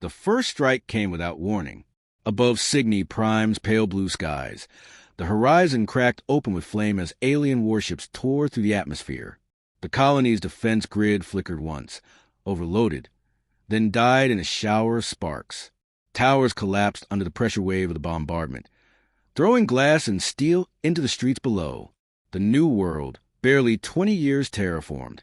The first strike came without warning. Above Cygni Prime's pale blue skies, the horizon cracked open with flame as alien warships tore through the atmosphere. The colony's defense grid flickered once, overloaded, then died in a shower of sparks. Towers collapsed under the pressure wave of the bombardment, throwing glass and steel into the streets below. The new world, barely 20 years terraformed,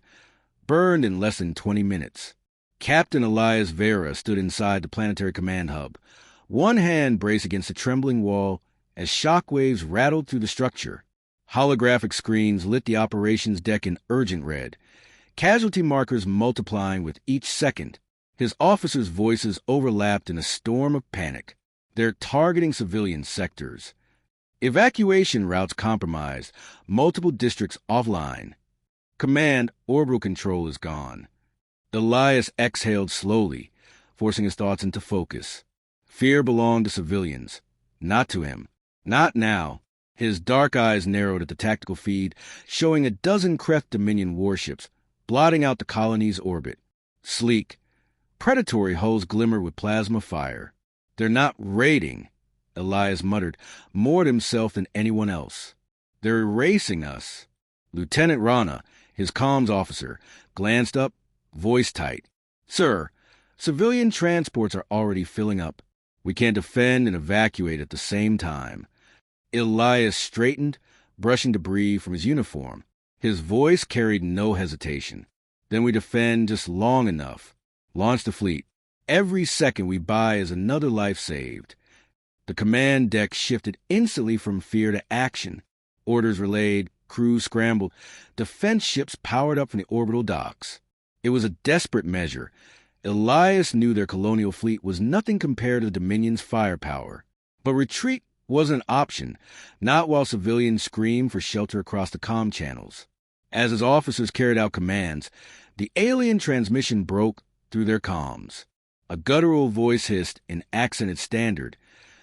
burned in less than 20 minutes. Captain Elias Vera stood inside the planetary command hub, one hand braced against the trembling wall as shockwaves rattled through the structure. Holographic screens lit the operations deck in urgent red, casualty markers multiplying with each second. His officers' voices overlapped in a storm of panic. They're targeting civilian sectors. Evacuation routes compromised, multiple districts offline. Command orbital control is gone. Elias exhaled slowly, forcing his thoughts into focus. Fear belonged to civilians, not to him. Not now. His dark eyes narrowed at the tactical feed, showing a dozen Kreth Dominion warships, blotting out the colony's orbit. Sleek, predatory hulls glimmer with plasma fire. They're not raiding, Elias muttered, more to himself than anyone else. They're erasing us. Lieutenant Rana, his comms officer, glanced up, voice tight. Sir, civilian transports are already filling up. We can't defend and evacuate at the same time. Elias straightened, brushing debris from his uniform. His voice carried no hesitation. Then we defend just long enough. Launch the fleet. Every second we buy is another life saved. The command deck shifted instantly from fear to action. Orders relayed, crews scrambled, defense ships powered up from the orbital docks. It was a desperate measure. Elias knew their colonial fleet was nothing compared to the Dominion's firepower. But retreat wasn't an option, not while civilians screamed for shelter across the comm channels. As his officers carried out commands, the alien transmission broke through their comms. A guttural voice hissed in accented standard,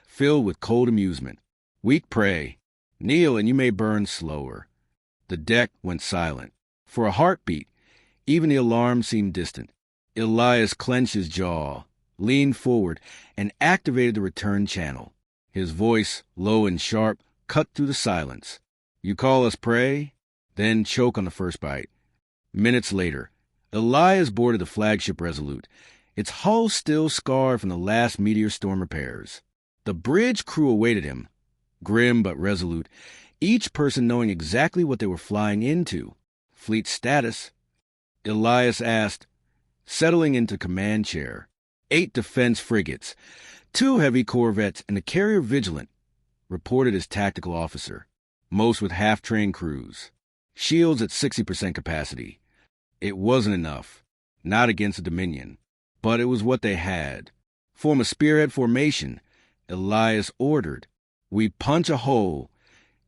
filled with cold amusement. Weak prey. Kneel and you may burn slower. The deck went silent. For a heartbeat, even the alarm seemed distant. Elias clenched his jaw, leaned forward, and activated the return channel. His voice, low and sharp, cut through the silence. You call us prey? Then choke on the first bite. Minutes later, Elias boarded the flagship Resolute, its hull still scarred from the last meteor storm repairs. The bridge crew awaited him, grim but resolute, each person knowing exactly what they were flying into. Fleet status? Elias asked, settling into command chair. 8 defense frigates, 2 heavy corvettes, and a carrier Vigilant, reported as tactical officer, most with half-trained crews. Shields at 60% capacity. It wasn't enough, not against the Dominion, but it was what they had. Form a spearhead formation, Elias ordered. We punch a hole,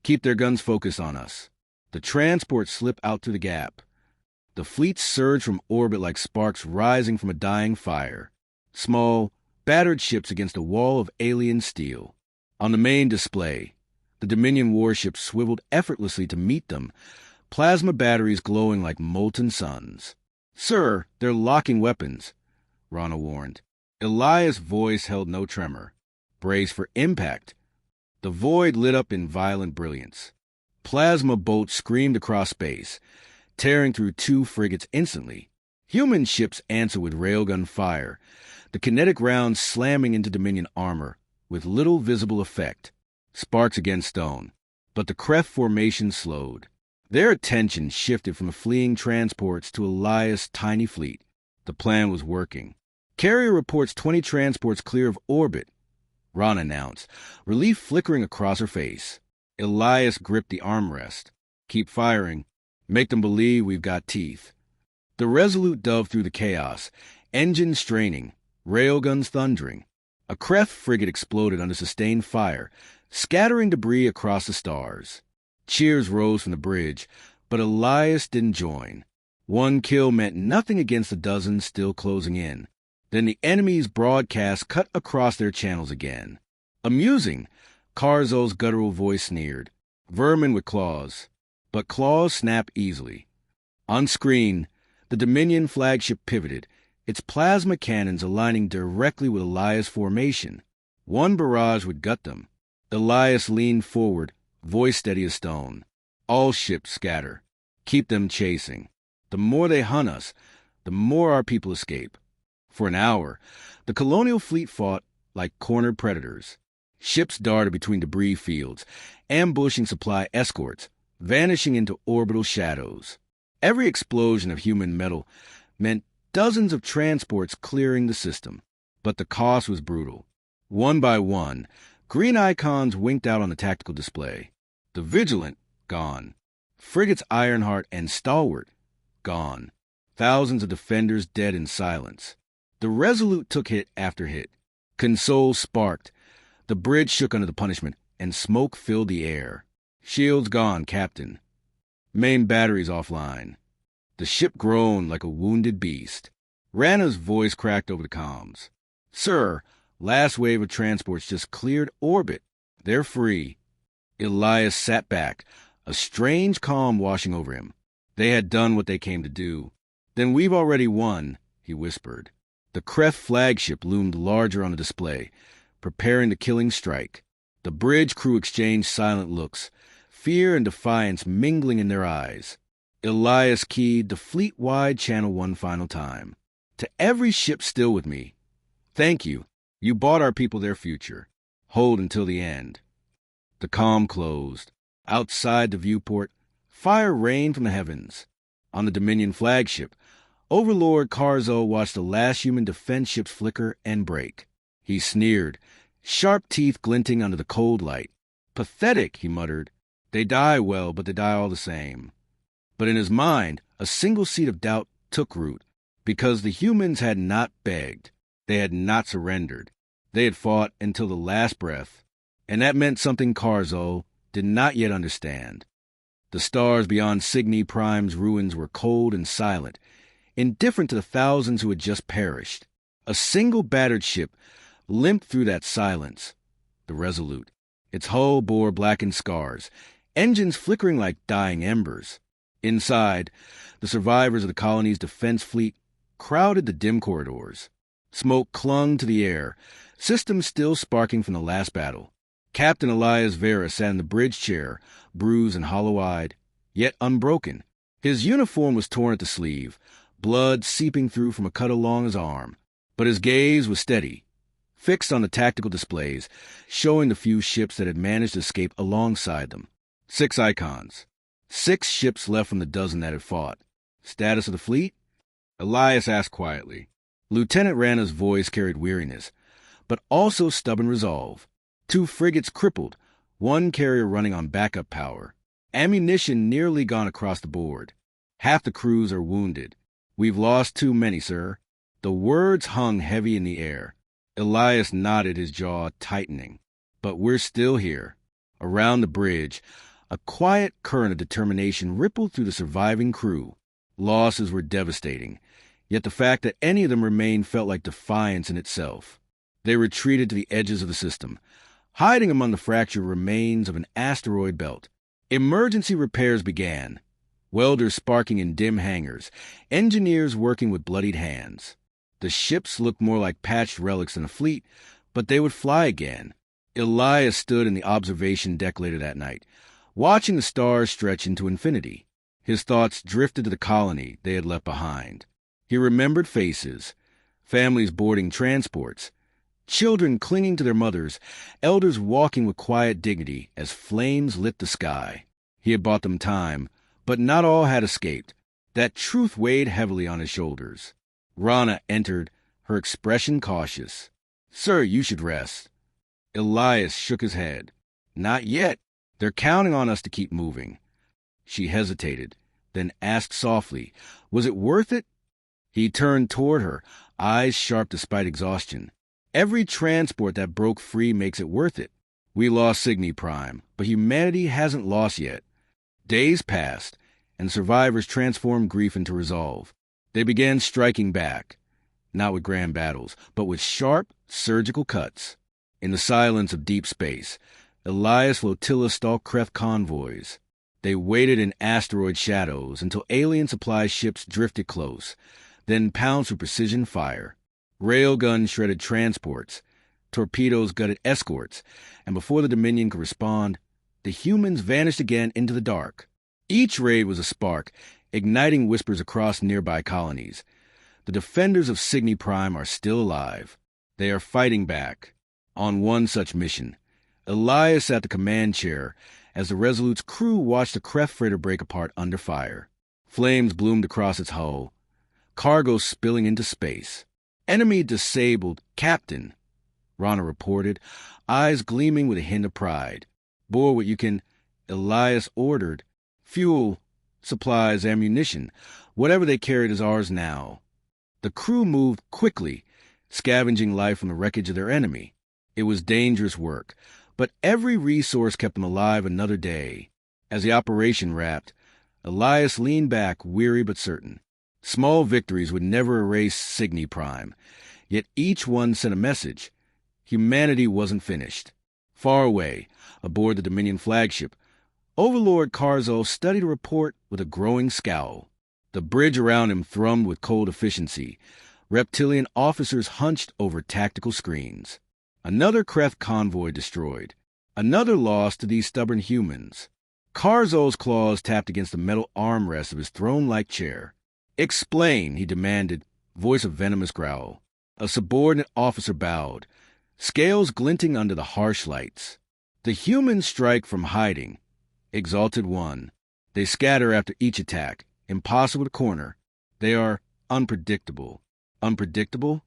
keep their guns focused on us. The transports slip out through the gap. The fleet surged from orbit like sparks rising from a dying fire. Small, battered ships against a wall of alien steel. On the main display, the Dominion warships swiveled effortlessly to meet them, plasma batteries glowing like molten suns. Sir, they're locking weapons, Rana warned. Elias' voice held no tremor. Brace for impact. The void lit up in violent brilliance. Plasma bolts screamed across space, tearing through 2 frigates instantly. Human ships answered with railgun fire, the kinetic rounds slamming into Dominion armor with little visible effect. Sparks against stone. But the Kreth formation slowed. Their attention shifted from the fleeing transports to Elias' tiny fleet. The plan was working. Carrier reports 20 transports clear of orbit, Rana announced, relief flickering across her face. Elias gripped the armrest. Keep firing. Make them believe we've got teeth. The Resolute dove through the chaos, engines straining, railguns thundering. A Kreth frigate exploded under sustained fire, scattering debris across the stars. Cheers rose from the bridge, but Elias didn't join. 1 kill meant nothing against the dozens still closing in. Then the enemy's broadcast cut across their channels again. Amusing, Carzo's guttural voice sneered. Vermin with claws. But claws snap easily. On screen, the Dominion flagship pivoted, its plasma cannons aligning directly with Elias' formation. One barrage would gut them. Elias leaned forward, voice steady as stone. All ships scatter. Keep them chasing. The more they hunt us, the more our people escape. For an hour, the colonial fleet fought like cornered predators. Ships darted between debris fields, ambushing supply escorts, vanishing into orbital shadows. Every explosion of human metal meant dozens of transports clearing the system. But the cost was brutal. One by one, green icons winked out on the tactical display. The Vigilant, gone. Frigates Ironheart and Stalwart, gone. Thousands of defenders dead in silence. The Resolute took hit after hit. Console sparked. The bridge shook under the punishment, and smoke filled the air. Shields gone, Captain. Main batteries offline. The ship groaned like a wounded beast. Rana's voice cracked over the comms. Sir, last wave of transports just cleared orbit. They're free. Elias sat back, a strange calm washing over him. They had done what they came to do. Then we've already won, he whispered. The Kreth flagship loomed larger on the display, preparing the killing strike. The bridge crew exchanged silent looks, fear and defiance mingling in their eyes. Elias keyed the fleet-wide channel one final time. To every ship still with me, thank you. You bought our people their future. Hold until the end. The comm closed. Outside the viewport, fire rained from the heavens. On the Dominion flagship, Overlord Carzo watched the last human defense ships flicker and break. He sneered, sharp teeth glinting under the cold light. Pathetic, he muttered. They die well, but they die all the same. But in his mind, a single seed of doubt took root, because the humans had not begged. They had not surrendered. They had fought until the last breath, and that meant something Carzo did not yet understand. The stars beyond Cygni Prime's ruins were cold and silent, indifferent to the thousands who had just perished. A single battered ship limped through that silence. The Resolute. Its hull bore blackened scars, engines flickering like dying embers. Inside, the survivors of the Colonies' defense fleet crowded the dim corridors. Smoke clung to the air, systems still sparking from the last battle. Captain Elias Vera sat in the bridge chair, bruised and hollow-eyed, yet unbroken. His uniform was torn at the sleeve, blood seeping through from a cut along his arm. But his gaze was steady, fixed on the tactical displays, showing the few ships that had managed to escape alongside them. 6 icons. 6 ships left from the dozen that had fought. Status of the fleet? Elias asked quietly. Lieutenant Rana's voice carried weariness, but also stubborn resolve. 2 frigates crippled, 1 carrier running on backup power. Ammunition nearly gone across the board. Half the crews are wounded. We've lost too many, sir. The words hung heavy in the air. Elias nodded, his jaw tightening. But we're still here. Around the bridge, a quiet current of determination rippled through the surviving crew. Losses were devastating, yet the fact that any of them remained felt like defiance in itself. They retreated to the edges of the system, hiding among the fractured remains of an asteroid belt. Emergency repairs began. Welders sparking in dim hangars, engineers working with bloodied hands. The ships looked more like patched relics than a fleet, but they would fly again. Elias stood in the observation deck later that night, watching the stars stretch into infinity. His thoughts drifted to the colony they had left behind. He remembered faces, families boarding transports, children clinging to their mothers, elders walking with quiet dignity as flames lit the sky. He had bought them time, but not all had escaped. That truth weighed heavily on his shoulders. Rana entered, her expression cautious. Sir, you should rest. Elias shook his head. Not yet. They're counting on us to keep moving. She hesitated, then asked softly, was it worth it? He turned toward her, eyes sharp despite exhaustion. Every transport that broke free makes it worth it. We lost Cygni Prime, but humanity hasn't lost yet. Days passed, and survivors transformed grief into resolve. They began striking back, not with grand battles, but with sharp, surgical cuts. In the silence of deep space, Elias flotilla stalked Kreth convoys. They waited in asteroid shadows until alien supply ships drifted close, then pounced with precision fire. Railguns shredded transports, torpedoes gutted escorts, and before the Dominion could respond, the humans vanished again into the dark. Each raid was a spark, igniting whispers across nearby colonies. The defenders of Cygni Prime are still alive. They are fighting back. On one such mission, Elias sat the command chair as the Resolute's crew watched the Kreth freighter break apart under fire. Flames bloomed across its hull, cargo spilling into space. "Enemy disabled, Captain," Rana reported, eyes gleaming with a hint of pride. "Bore what you can," Elias ordered. "Fuel, supplies, ammunition. Whatever they carried is ours now." The crew moved quickly, scavenging life from the wreckage of their enemy. It was dangerous work, but every resource kept them alive another day. As the operation wrapped, Elias leaned back, weary but certain. Small victories would never erase Cygni Prime, yet each one sent a message. Humanity wasn't finished. Far away, aboard the Dominion flagship, Overlord Carzo studied a report with a growing scowl. The bridge around him thrummed with cold efficiency. Reptilian officers hunched over tactical screens. Another Kreth convoy destroyed. Another loss to these stubborn humans. Carzo's claws tapped against the metal armrest of his throne-like chair. "Explain," he demanded, voice of venomous growl. A subordinate officer bowed, scales glinting under the harsh lights. "The humans strike from hiding." Exalted One. "They scatter after each attack. Impossible to corner. They are unpredictable." "Unpredictable?"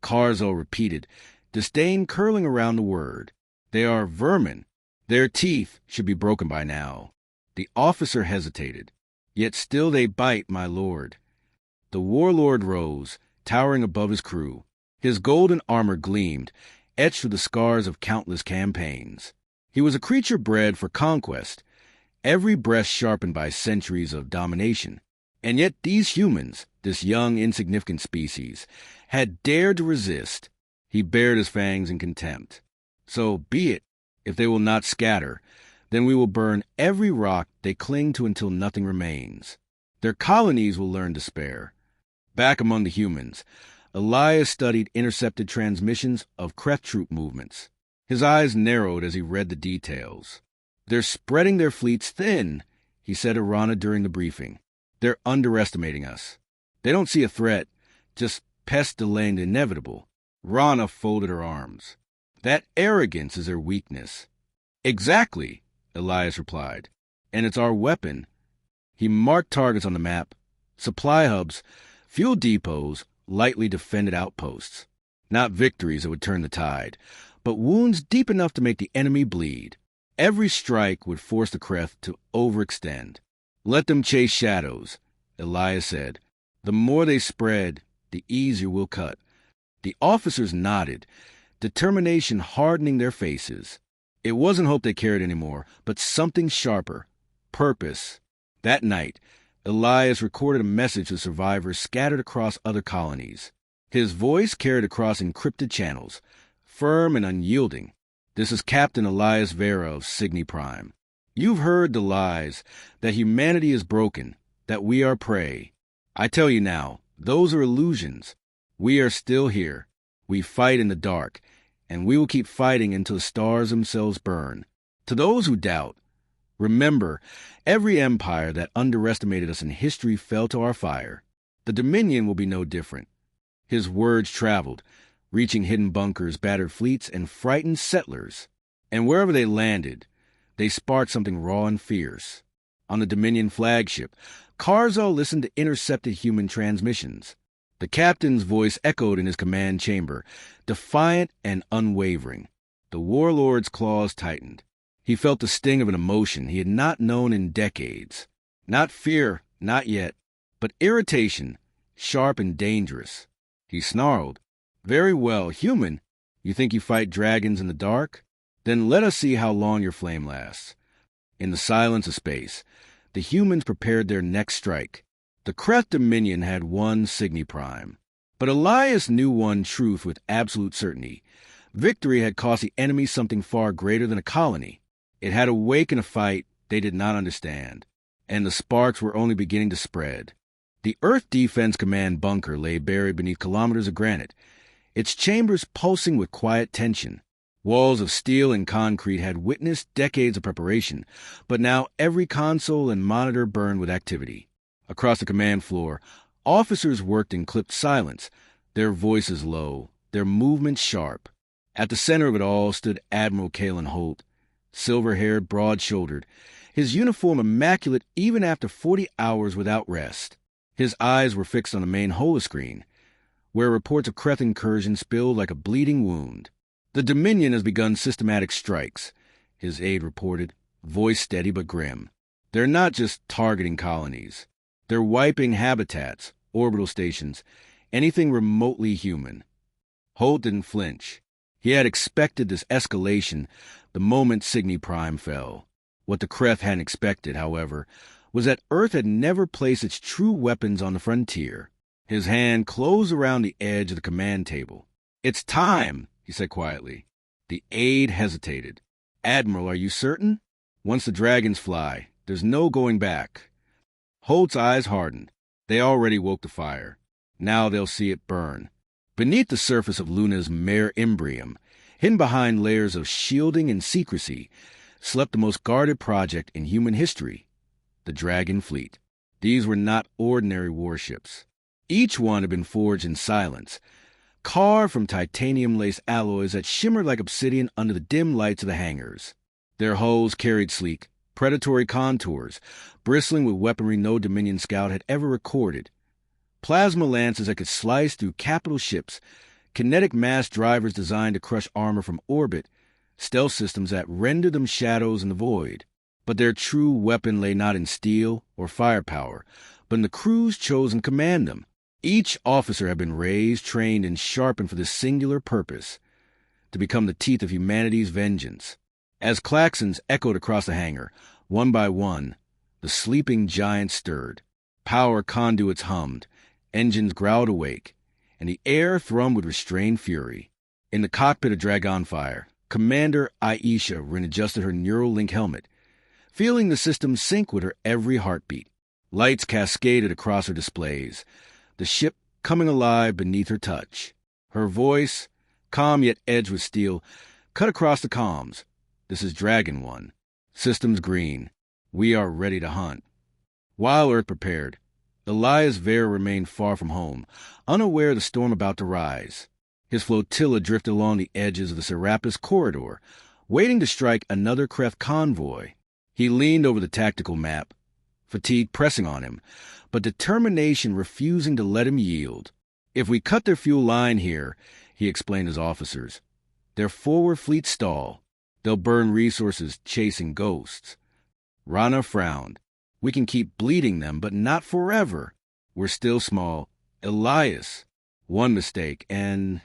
Carzo repeated, disdain curling around the word. "They are vermin. Their teeth should be broken by now." The officer hesitated. "Yet still they bite, my lord." The warlord rose, towering above his crew. His golden armor gleamed, etched with the scars of countless campaigns. He was a creature bred for conquest, every breast sharpened by centuries of domination. And yet these humans, this young, insignificant species, had dared to resist. He bared his fangs in contempt. "So be it. If they will not scatter, then we will burn every rock they cling to until nothing remains. Their colonies will learn to spare." Back among the humans, Elias studied intercepted transmissions of Kreth troop movements. His eyes narrowed as he read the details. "They're spreading their fleets thin," he said to Rana during the briefing. "They're underestimating us. They don't see a threat, just pests delaying the inevitable." Rana folded her arms. "That arrogance is their weakness." "Exactly," Elias replied. "And it's our weapon." He marked targets on the map, supply hubs, fuel depots, lightly defended outposts. Not victories that would turn the tide, but wounds deep enough to make the enemy bleed. Every strike would force the Kreth to overextend. "Let them chase shadows," Elias said. "The more they spread, the easier we'll cut." The officers nodded, determination hardening their faces. It wasn't hope they carried anymore, but something sharper. Purpose. That night, Elias recorded a message to survivors scattered across other colonies. His voice carried across encrypted channels, firm and unyielding. "This is Captain Elias Vera of Cygni Prime. You've heard the lies, that humanity is broken, that we are prey. I tell you now, those are illusions. We are still here. We fight in the dark, and we will keep fighting until the stars themselves burn. To those who doubt, remember, every empire that underestimated us in history fell to our fire. The Dominion will be no different." His words traveled, reaching hidden bunkers, battered fleets, and frightened settlers. And wherever they landed, they sparked something raw and fierce. On the Dominion flagship, Carzo listened to intercepted human transmissions. The captain's voice echoed in his command chamber, defiant and unwavering. The warlord's claws tightened. He felt the sting of an emotion he had not known in decades. Not fear, not yet, but irritation, sharp and dangerous. He snarled, "Very well, human. You think you fight dragons in the dark? Then let us see how long your flame lasts." In the silence of space, the humans prepared their next strike. The Kreth Dominion had won Cygni Prime. But Elias knew one truth with absolute certainty. Victory had cost the enemy something far greater than a colony. It had awakened a fight they did not understand, and the sparks were only beginning to spread. The Earth Defense Command bunker lay buried beneath kilometers of granite, its chambers pulsing with quiet tension. Walls of steel and concrete had witnessed decades of preparation, but now every console and monitor burned with activity. Across the command floor, officers worked in clipped silence, their voices low, their movements sharp. At the center of it all stood Admiral Kalen Holt, silver-haired, broad-shouldered, his uniform immaculate even after 40 hours without rest. His eyes were fixed on the main holoscreen, where reports of Kreth incursion spilled like a bleeding wound. "The Dominion has begun systematic strikes," his aide reported, voice steady but grim. "They're not just targeting colonies. They're wiping habitats, orbital stations, anything remotely human." Holt didn't flinch. He had expected this escalation the moment Cygni Prime fell. What the Kreth hadn't expected, however, was that Earth had never placed its true weapons on the frontier. His hand closed around the edge of the command table. "It's time," he said quietly. The aide hesitated. "Admiral, are you certain? Once the dragons fly, there's no going back." Holt's eyes hardened. They already woke the fire. Now they'll see it burn. Beneath the surface of Luna's Mare Imbrium, hidden behind layers of shielding and secrecy, slept the most guarded project in human history, the Dragon Fleet. These were not ordinary warships. Each one had been forged in silence, carved from titanium-laced alloys that shimmered like obsidian under the dim lights of the hangars. Their hulls carried sleek, predatory contours, bristling with weaponry no Dominion scout had ever recorded. Plasma lances that could slice through capital ships, kinetic mass drivers designed to crush armor from orbit, stealth systems that rendered them shadows in the void. But their true weapon lay not in steel or firepower, but in the crews chosen to command them. Each officer had been raised, trained, and sharpened for this singular purpose, to become the teeth of humanity's vengeance. As klaxons echoed across the hangar, one by one, the sleeping giants stirred. Power conduits hummed, engines growled awake, and the air thrummed with restrained fury. In the cockpit of Dragonfire, Commander Aisha readjusted her Neuralink helmet, feeling the system sync with her every heartbeat. Lights cascaded across her displays, the ship coming alive beneath her touch. Her voice, calm yet edged with steel, cut across the comms. "This is Dragon 1. Systems green. We are ready to hunt." While Earth prepared, Elias Vera remained far from home, unaware of the storm about to rise. His flotilla drifted along the edges of the Serapis corridor, waiting to strike another Kreth convoy. He leaned over the tactical map, fatigue pressing on him, but determination refusing to let him yield. "If we cut their fuel line here," he explained to his officers, "their forward fleet stall. They'll burn resources chasing ghosts." Rana frowned. "We can keep bleeding them, but not forever. We're still small. Elias, one mistake, and—"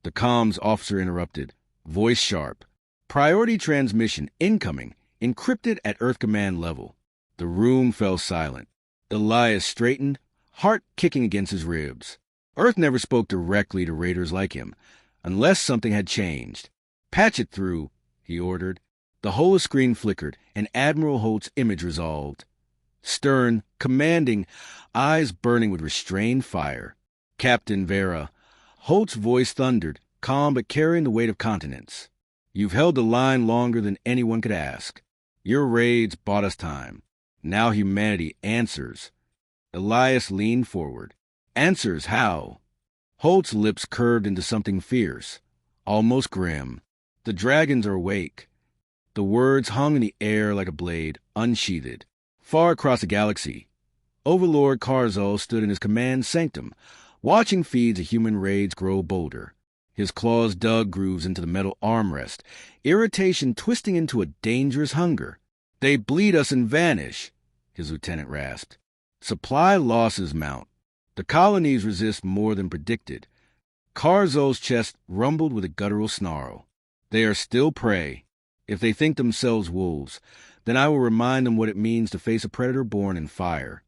The comms officer interrupted, voice sharp. "Priority transmission incoming, encrypted at Earth Command level." The room fell silent. Elias straightened, heart kicking against his ribs. Earth never spoke directly to raiders like him, unless something had changed. "Patch it through," he ordered. The holoscreen flickered, and Admiral Holt's image resolved. Stern, commanding, eyes burning with restrained fire. "Captain Vera." Holt's voice thundered, calm but carrying the weight of continents. "You've held the line longer than anyone could ask. Your raids bought us time. Now humanity answers." Elias leaned forward. "Answers how?" Holt's lips curved into something fierce, almost grim. "The dragons are awake." The words hung in the air like a blade, unsheathed. Far across the galaxy, Overlord Karzal stood in his command sanctum, watching feeds of human raids grow bolder. His claws dug grooves into the metal armrest, irritation twisting into a dangerous hunger. "They bleed us and vanish," his lieutenant rasped. "Supply losses mount. The colonies resist more than predicted." Karzal's chest rumbled with a guttural snarl. "They are still prey. If they think themselves wolves, then I will remind them what it means to face a predator born in fire."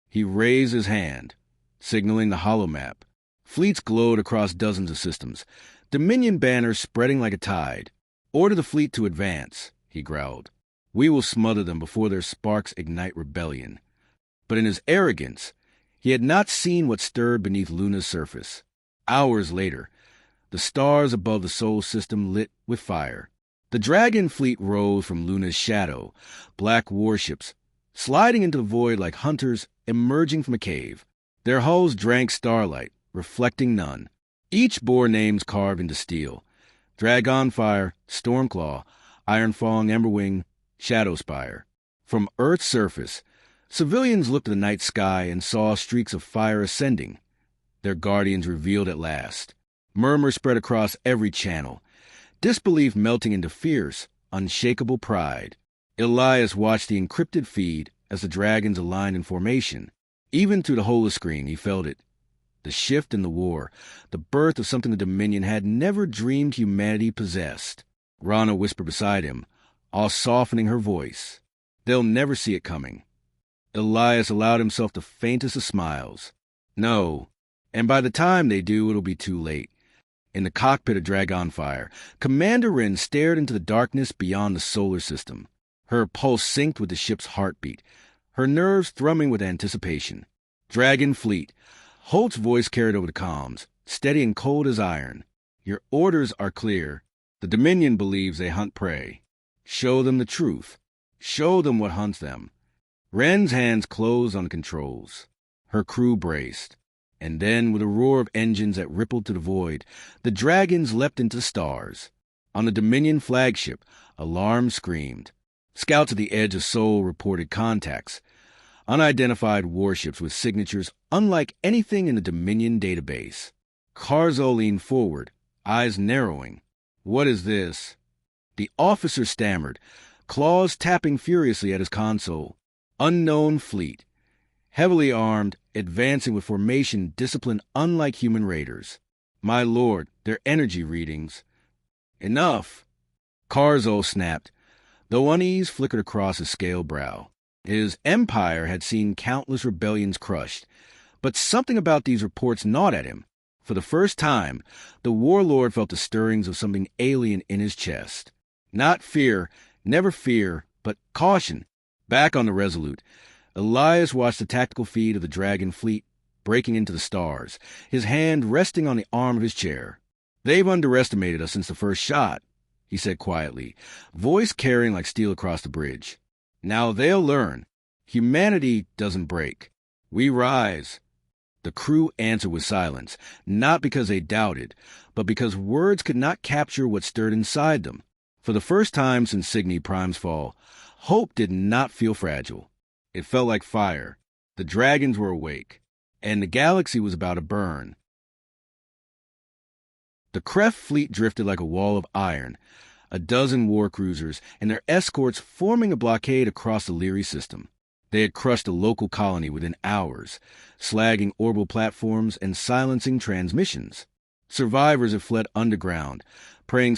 He raised his hand, signaling the holomap. Fleets glowed across dozens of systems, Dominion banners spreading like a tide. "Order the fleet to advance," he growled. "We will smother them before their sparks ignite rebellion." But in his arrogance, He had not seen what stirred beneath Luna's surface. Hours later, the stars above the Sol system lit with fire. The dragon fleet rose from Luna's shadow, black warships, sliding into the void like hunters emerging from a cave. Their hulls drank starlight, reflecting none. Each bore names carved into steel: Dragonfire, Stormclaw, Ironfang, Emberwing, Shadowspire. From Earth's surface, civilians looked at the night sky and saw streaks of fire ascending, their guardians revealed at last. Murmurs spread across every channel, disbelief melting into fierce, unshakable pride. Elias watched the encrypted feed as the dragons aligned in formation. Even through the holoscreen, he felt it. The shift in the war, the birth of something the Dominion had never dreamed humanity possessed. Rana whispered beside him, all softening her voice. They'll never see it coming. Elias allowed himself the faintest of smiles. No, and by the time they do, it'll be too late. In the cockpit of Dragonfire, Commander Wren stared into the darkness beyond the solar system. Her pulse synced with the ship's heartbeat, her nerves thrumming with anticipation. Dragon Fleet. Holt's voice carried over the comms, steady and cold as iron. Your orders are clear. The Dominion believes they hunt prey. Show them the truth. Show them what hunts them. Wren's hands closed on the controls. Her crew braced. And then, with a roar of engines that rippled to the void, the dragons leapt into the stars. On the Dominion flagship, alarm screamed. Scouts at the edge of Sol reported contacts. Unidentified warships with signatures unlike anything in the Dominion database. Carzo leaned forward, eyes narrowing. What is this? The officer stammered, claws tapping furiously at his console. Unknown fleet. Heavily armed, advancing with formation discipline unlike human raiders. My lord, their energy readings. Enough! Carzo snapped, though unease flickered across his scaled brow. His empire had seen countless rebellions crushed, but something about these reports gnawed at him. For the first time, the warlord felt the stirrings of something alien in his chest. Not fear, never fear, but caution. Back on the Resolute, Elias watched the tactical feed of the Dragon Fleet breaking into the stars, his hand resting on the arm of his chair. They've underestimated us since the first shot, he said quietly, voice carrying like steel across the bridge. Now they'll learn. Humanity doesn't break. We rise. The crew answered with silence, not because they doubted, but because words could not capture what stirred inside them. For the first time since Cygni Prime's fall, hope did not feel fragile. It felt like fire. The dragons were awake, and the galaxy was about to burn. The Kref fleet drifted like a wall of iron, a dozen war cruisers and their escorts forming a blockade across the Lyri system. They had crushed a local colony within hours, slagging orbital platforms and silencing transmissions. Survivors had fled underground, praying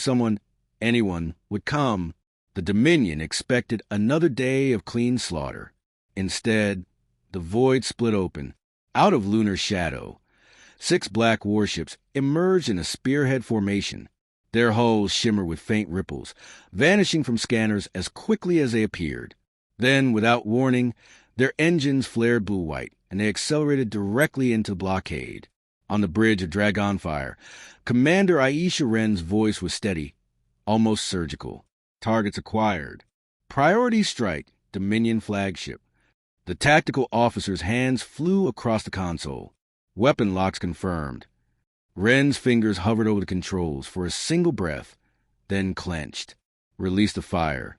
anyone, would come. The Dominion expected another day of clean slaughter. Instead, the void split open, out of lunar shadow. 6 black warships emerged in a spearhead formation. Their hulls shimmered with faint ripples, vanishing from scanners as quickly as they appeared. Then, without warning, their engines flared blue-white, and they accelerated directly into the blockade. On the bridge of Dragonfire, Commander Aisha Wren's voice was steady, almost surgical. Targets acquired. Priority strike, Dominion flagship. The tactical officer's hands flew across the console. Weapon locks confirmed. Wren's fingers hovered over the controls for a single breath, then clenched, released the fire.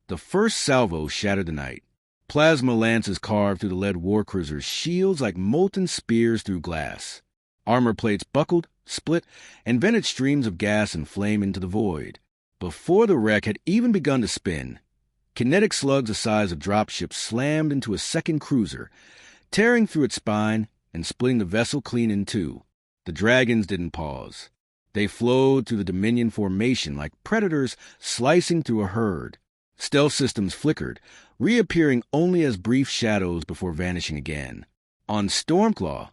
The first salvo shattered the night. Plasma lances carved through the lead warcruisers' shields like molten spears through glass. Armor plates buckled, split, and vented streams of gas and flame into the void. Before the wreck had even begun to spin, kinetic slugs the size of dropships slammed into a second cruiser, tearing through its spine and splitting the vessel clean in two. The dragons didn't pause. They flowed through the Dominion formation like predators slicing through a herd. Stealth systems flickered, reappearing only as brief shadows before vanishing again. On Stormclaw,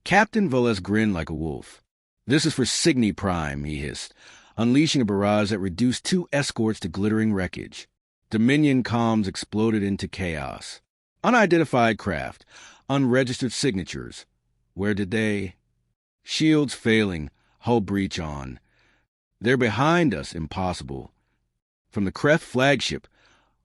Captain Velez grinned like a wolf. This is for Cygni Prime, he hissed, unleashing a barrage that reduced 2 escorts to glittering wreckage. Dominion comms exploded into chaos. Unidentified craft, unregistered signatures. Where did they? Shields failing, hull breach on. They're behind us, impossible. From the Kreth flagship,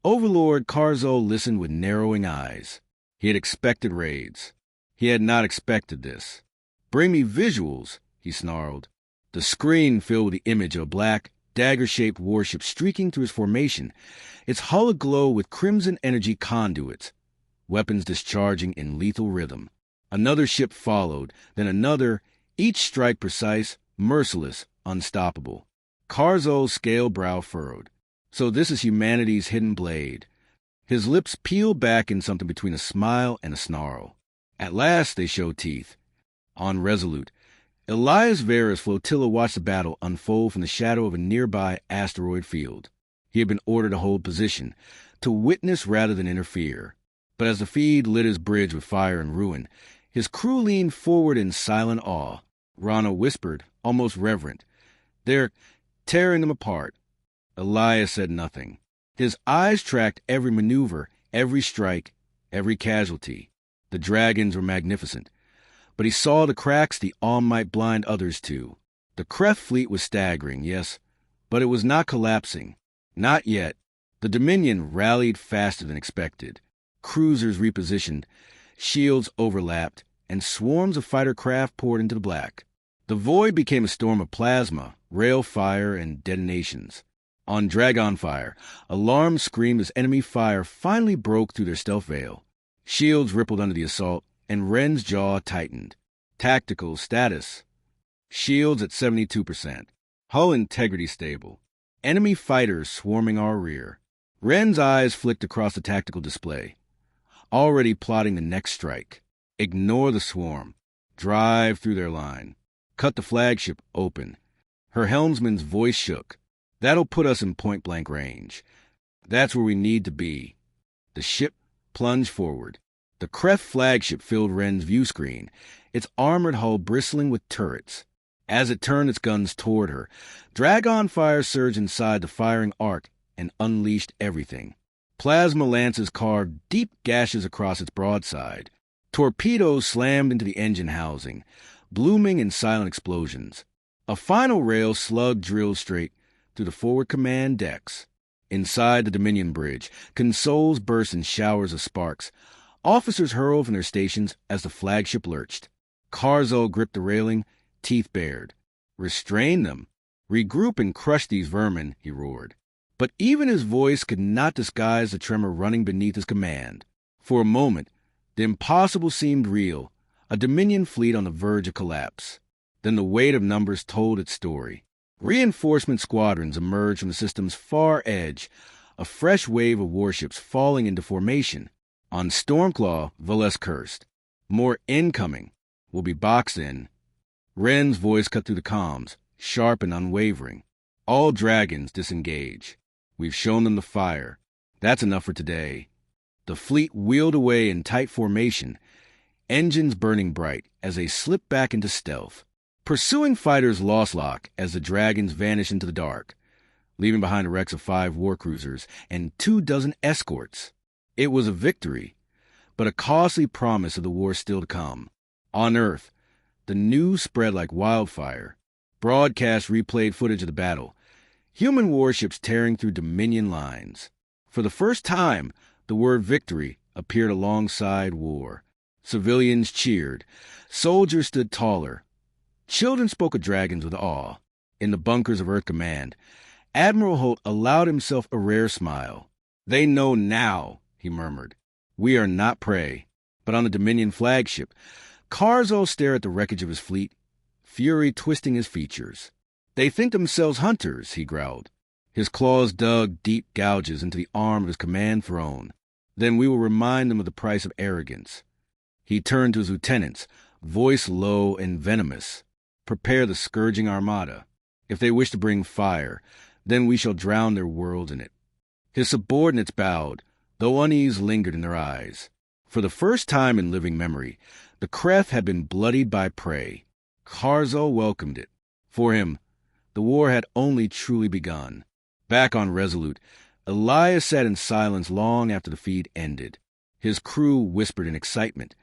Overlord Carzo listened with narrowing eyes. He had expected raids. He had not expected this. Bring me visuals, he snarled. The screen filled with the image of a black, dagger-shaped warship streaking through its formation, its hull aglow with crimson energy conduits, weapons discharging in lethal rhythm. Another ship followed, then another, each strike precise, merciless, unstoppable. Carzo's scale brow furrowed. So this is humanity's hidden blade. His lips peeled back in something between a smile and a snarl. At last they showed teeth. On Resolute, Elias Vera's flotilla watched the battle unfold from the shadow of a nearby asteroid field. He had been ordered to hold position, to witness rather than interfere. But as the feed lit his bridge with fire and ruin, his crew leaned forward in silent awe. Rana whispered, almost reverent, "They're tearing them apart." Elias said nothing. His eyes tracked every maneuver, every strike, every casualty. The dragons were magnificent. But he saw the cracks the awe might blind others to. The Kreth fleet was staggering, yes, but it was not collapsing. Not yet. The Dominion rallied faster than expected. Cruisers repositioned, shields overlapped, and swarms of fighter craft poured into the black. The void became a storm of plasma, rail fire, and detonations. On Dragonfire, alarms screamed as enemy fire finally broke through their stealth veil. Shields rippled under the assault, and Wren's jaw tightened. Tactical status. Shields at 72%. Hull integrity stable. Enemy fighters swarming our rear. Wren's eyes flicked across the tactical display. Already plotting the next strike. Ignore the swarm. Drive through their line. Cut the flagship open. Her helmsman's voice shook. That'll put us in point-blank range. That's where we need to be. The ship plunged forward. The Kreth flagship filled Wren's view screen, its armored hull bristling with turrets. As it turned its guns toward her, Dragonfire surged inside the firing arc and unleashed everything. Plasma lances carved deep gashes across its broadside. Torpedoes slammed into the engine housing, blooming in silent explosions. A final rail slug drilled straight through the forward command decks. Inside the Dominion bridge, consoles burst in showers of sparks. Officers hurled from their stations as the flagship lurched. Carzo gripped the railing, teeth bared. "Restrain them. Regroup and crush these vermin," he roared. But even his voice could not disguise the tremor running beneath his command. For a moment, the impossible seemed real, a Dominion fleet on the verge of collapse. Then the weight of numbers told its story. Reinforcement squadrons emerged from the system's far edge, a fresh wave of warships falling into formation. On Stormclaw, Valles cursed. "More incoming. We'll be boxed in." Wren's voice cut through the comms, sharp and unwavering. "All dragons disengage. We've shown them the fire. That's enough for today." The fleet wheeled away in tight formation, engines burning bright as they slipped back into stealth. Pursuing fighters lost lock as the dragons vanished into the dark, leaving behind the wrecks of 5 war cruisers and 24 escorts. It was a victory, but a costly promise of the war still to come. On Earth, the news spread like wildfire. Broadcast replayed footage of the battle. Human warships tearing through Dominion lines. For the first time, the word victory appeared alongside war. Civilians cheered. Soldiers stood taller. Children spoke of dragons with awe. In the bunkers of Earth Command, Admiral Holt allowed himself a rare smile. "They know now," he murmured. "We are not prey." But on the Dominion flagship, Carzo stared at the wreckage of his fleet, fury twisting his features. "They think themselves hunters," he growled. His claws dug deep gouges into the arm of his command throne. "Then we will remind them of the price of arrogance." He turned to his lieutenants, voice low and venomous. "Prepare the scourging armada. If they wish to bring fire, then we shall drown their world in it." His subordinates bowed, though unease lingered in their eyes. For the first time in living memory, the Kreth had been bloodied by prey. Carzo welcomed it. For him, the war had only truly begun. Back on Resolute, Elias sat in silence long after the feed ended. His crew whispered in excitement,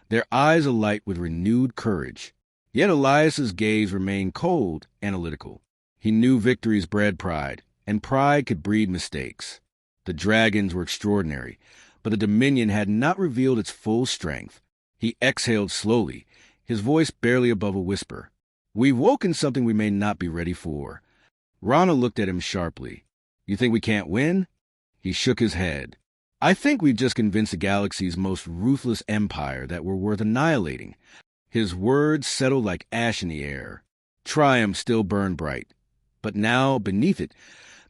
their eyes alight with renewed courage. Yet Elias's gaze remained cold, analytical. He knew victories bred pride, and pride could breed mistakes. The dragons were extraordinary, but the Dominion had not revealed its full strength. He exhaled slowly, his voice barely above a whisper. We've woken something we may not be ready for. Rana looked at him sharply. You think we can't win? He shook his head. I think we've just convinced the galaxy's most ruthless empire that we're worth annihilating. His words settled like ash in the air. Triumph still burned bright. But now, beneath it,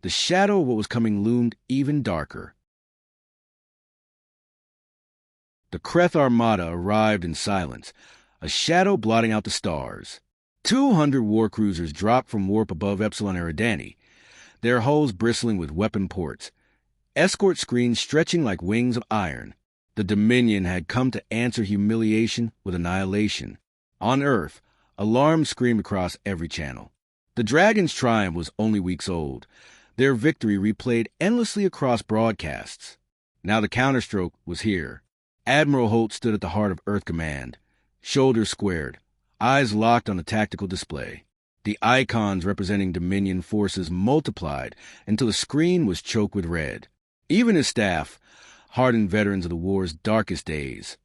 the shadow of what was coming loomed even darker. The Kreth Armada arrived in silence, a shadow blotting out the stars. 200 war cruisers dropped from warp above Epsilon Eridani, their hulls bristling with weapon ports, escort screens stretching like wings of iron. The Dominion had come to answer humiliation with annihilation. On Earth, alarms screamed across every channel. The Dragon's triumph was only weeks old, their victory replayed endlessly across broadcasts. Now the counterstroke was here. Admiral Holt stood at the heart of Earth Command, shoulders squared, eyes locked on the tactical display. The icons representing Dominion forces multiplied until the screen was choked with red. Even his staff, hardened veterans of the war's darkest days,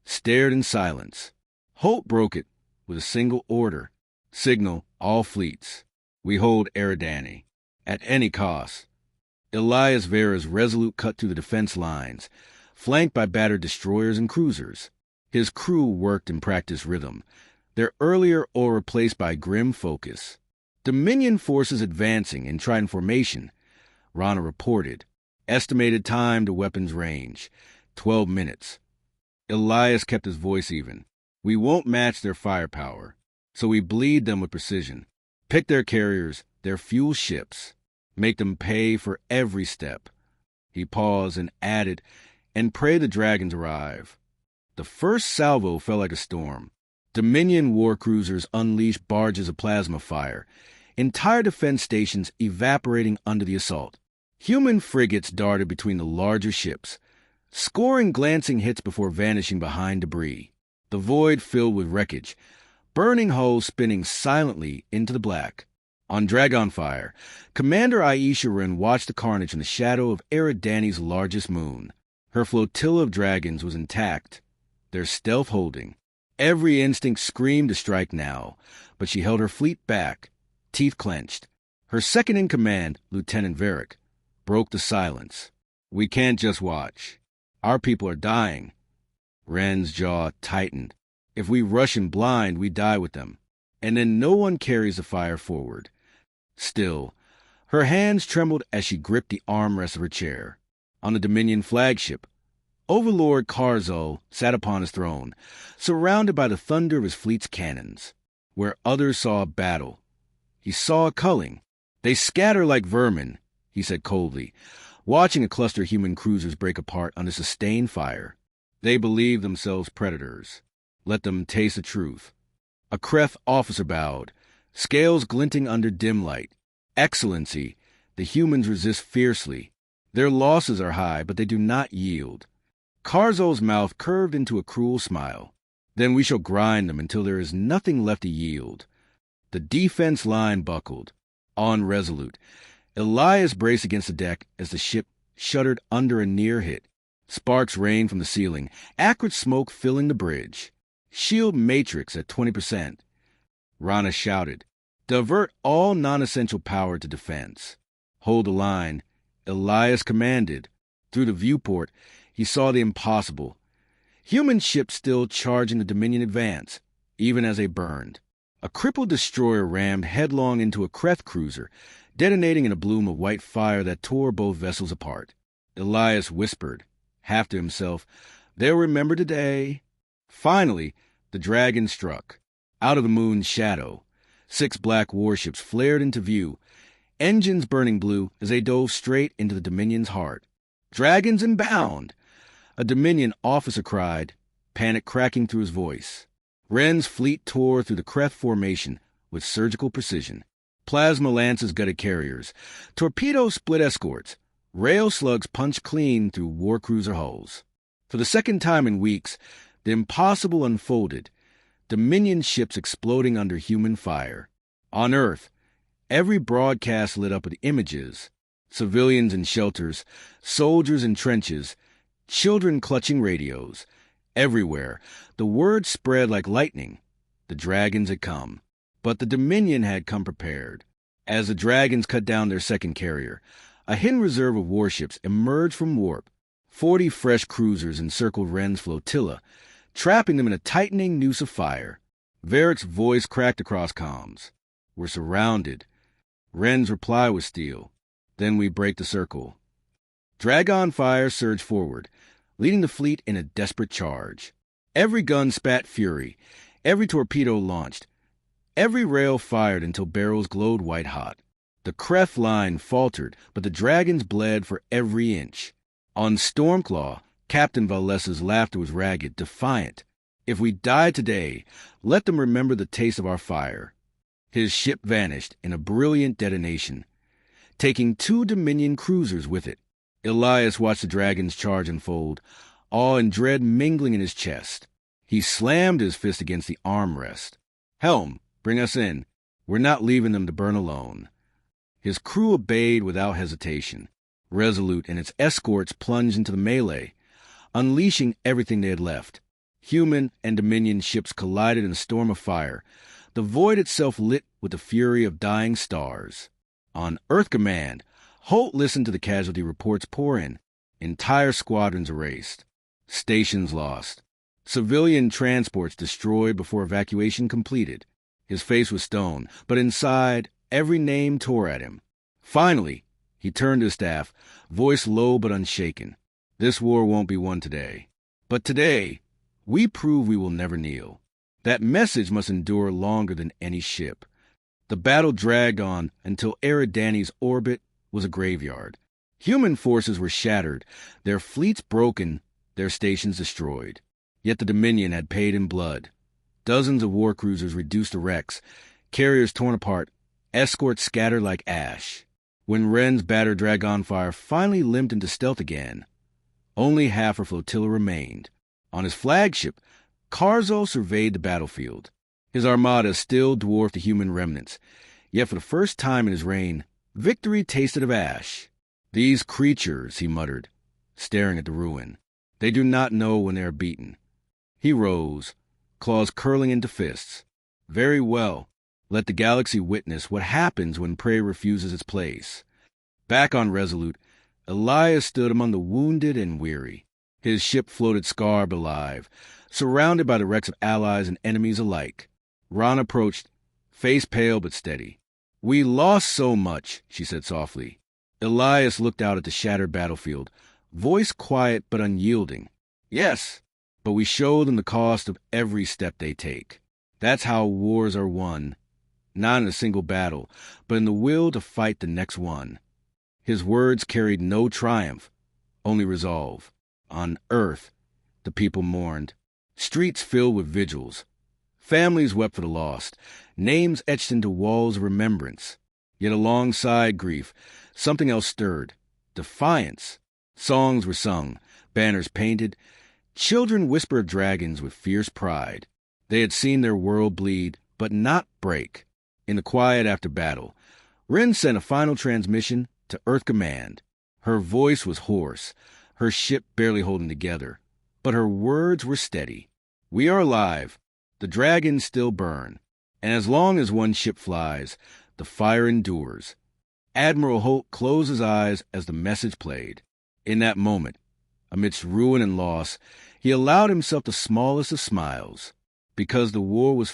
stared in silence. Holt broke it with a single order. Signal all fleets. We hold Eridani. At any cost. Elias Vera's resolute cut through the defense lines, flanked by battered destroyers and cruisers. His crew worked in practice rhythm, their earlier aura replaced by grim focus. Dominion forces advancing in trident formation, Rana reported. Estimated time to weapons range, 12 minutes. Elias kept his voice even. We won't match their firepower, so we bleed them with precision. Pick their carriers, their fuel ships. Make them pay for every step. He paused and added, and pray the dragons arrive. The first salvo fell like a storm. Dominion war cruisers unleashed barges of plasma fire, entire defense stations evaporating under the assault. Human frigates darted between the larger ships, scoring glancing hits before vanishing behind debris. The void filled with wreckage, burning hulls spinning silently into the black. On Dragonfire, Commander Aisha Ren watched the carnage in the shadow of Eridani's largest moon. Her flotilla of dragons was intact, their stealth holding. Every instinct screamed to strike now, but she held her fleet back, teeth clenched. Her second-in-command, Lieutenant Varric, broke the silence. We can't just watch. Our people are dying. Ren's jaw tightened. If we rush in blind, we die with them. And then no one carries the fire forward. Still, her hands trembled as she gripped the armrest of her chair. On the Dominion flagship, Overlord Karzul sat upon his throne, surrounded by the thunder of his fleet's cannons. Where others saw a battle, he saw a culling. They scatter like vermin, he said coldly, watching a cluster of human cruisers break apart under sustained fire. They believe themselves predators. Let them taste the truth. A Kreth officer bowed, scales glinting under dim light. Excellency, the humans resist fiercely. Their losses are high, but they do not yield. Karzul's mouth curved into a cruel smile. Then we shall grind them until there is nothing left to yield. The defense line buckled. On resolute, Elias braced against the deck as the ship shuddered under a near hit. Sparks rained from the ceiling, acrid smoke filling the bridge. Shield matrix at 20%. Rana shouted, divert all non-essential power to defense. Hold the line, Elias commanded. Through the viewport, he saw the impossible. Human ships still charging the Dominion advance, even as they burned. A crippled destroyer rammed headlong into a Kreth cruiser, detonating in a bloom of white fire that tore both vessels apart. Elias whispered, half to himself, they'll remember today. Finally, the dragon struck. Out of the moon's shadow, 6 black warships flared into view, engines burning blue as they dove straight into the Dominion's heart. Dragons inbound! A Dominion officer cried, panic cracking through his voice. Ren's fleet tore through the Kreth formation with surgical precision. Plasma lances gutted carriers. Torpedoes split escorts. Rail slugs punched clean through war cruiser hulls. For the second time in weeks, the impossible unfolded, Dominion ships exploding under human fire. On Earth, every broadcast lit up with images, civilians in shelters, soldiers in trenches, children clutching radios. Everywhere, the word spread like lightning. The dragons had come. But the Dominion had come prepared. As the dragons cut down their second carrier, a hidden reserve of warships emerged from warp. 40 fresh cruisers encircled Wren's flotilla, trapping them in a tightening noose of fire. Varric's voice cracked across comms. "We're surrounded." Wren's reply was steel. "Then we break the circle." Dragon fire surged forward, leading the fleet in a desperate charge. Every gun spat fury, every torpedo launched, every rail fired until barrels glowed white-hot. The Kreth line faltered, but the dragons bled for every inch. On Stormclaw, Captain Valessa's laughter was ragged, defiant. "If we die today, let them remember the taste of our fire." His ship vanished in a brilliant detonation, taking 2 Dominion cruisers with it. Elias watched the dragon's charge unfold, awe and dread mingling in his chest. He slammed his fist against the armrest. "Helm, bring us in. We're not leaving them to burn alone." His crew obeyed without hesitation. Resolute and its escorts plunged into the melee, unleashing everything they had left. Human and Dominion ships collided in a storm of fire, the void itself lit with the fury of dying stars. On Earth Command, Holt listened to the casualty reports pour in. Entire squadrons erased. Stations lost. Civilian transports destroyed before evacuation completed. His face was stone, but inside, every name tore at him. Finally, he turned to his staff, voice low but unshaken. "This war won't be won today. But today, we prove we will never kneel." That message must endure longer than any ship. The battle dragged on until Eridani's orbit was a graveyard. Human forces were shattered, their fleets broken, their stations destroyed. Yet the Dominion had paid in blood. Dozens of war cruisers reduced to wrecks, carriers torn apart, escorts scattered like ash. When Wren's battered dragonfire finally limped into stealth again, only half her flotilla remained. On his flagship, Carzo surveyed the battlefield. His armada still dwarfed the human remnants, yet for the first time in his reign, victory tasted of ash. "These creatures," he muttered, staring at the ruin. "They do not know when they are beaten." He rose, claws curling into fists. "Very well. Let the galaxy witness what happens when prey refuses its place." Back on Resolute, Elias stood among the wounded and weary. His ship floated scarred but alive, surrounded by the wrecks of allies and enemies alike. Ron approached, face pale but steady. "We lost so much," she said softly. Elias looked out at the shattered battlefield, voice quiet but unyielding. "Yes, but we show them the cost of every step they take. That's how wars are won, not in a single battle, but in the will to fight the next one." His words carried no triumph, only resolve. On Earth, the people mourned. Streets filled with vigils. Families wept for the lost, names etched into walls of remembrance. Yet alongside grief, something else stirred. Defiance. Songs were sung, banners painted. Children whispered dragons with fierce pride. They had seen their world bleed, but not break. In the quiet after battle, Wren sent a final transmission to Earth Command. Her voice was hoarse, her ship barely holding together, but her words were steady. "We are alive. The dragons still burn. And as long as one ship flies, the fire endures." Admiral Holt closed his eyes as the message played. In that moment, amidst ruin and loss, he allowed himself the smallest of smiles, because the war was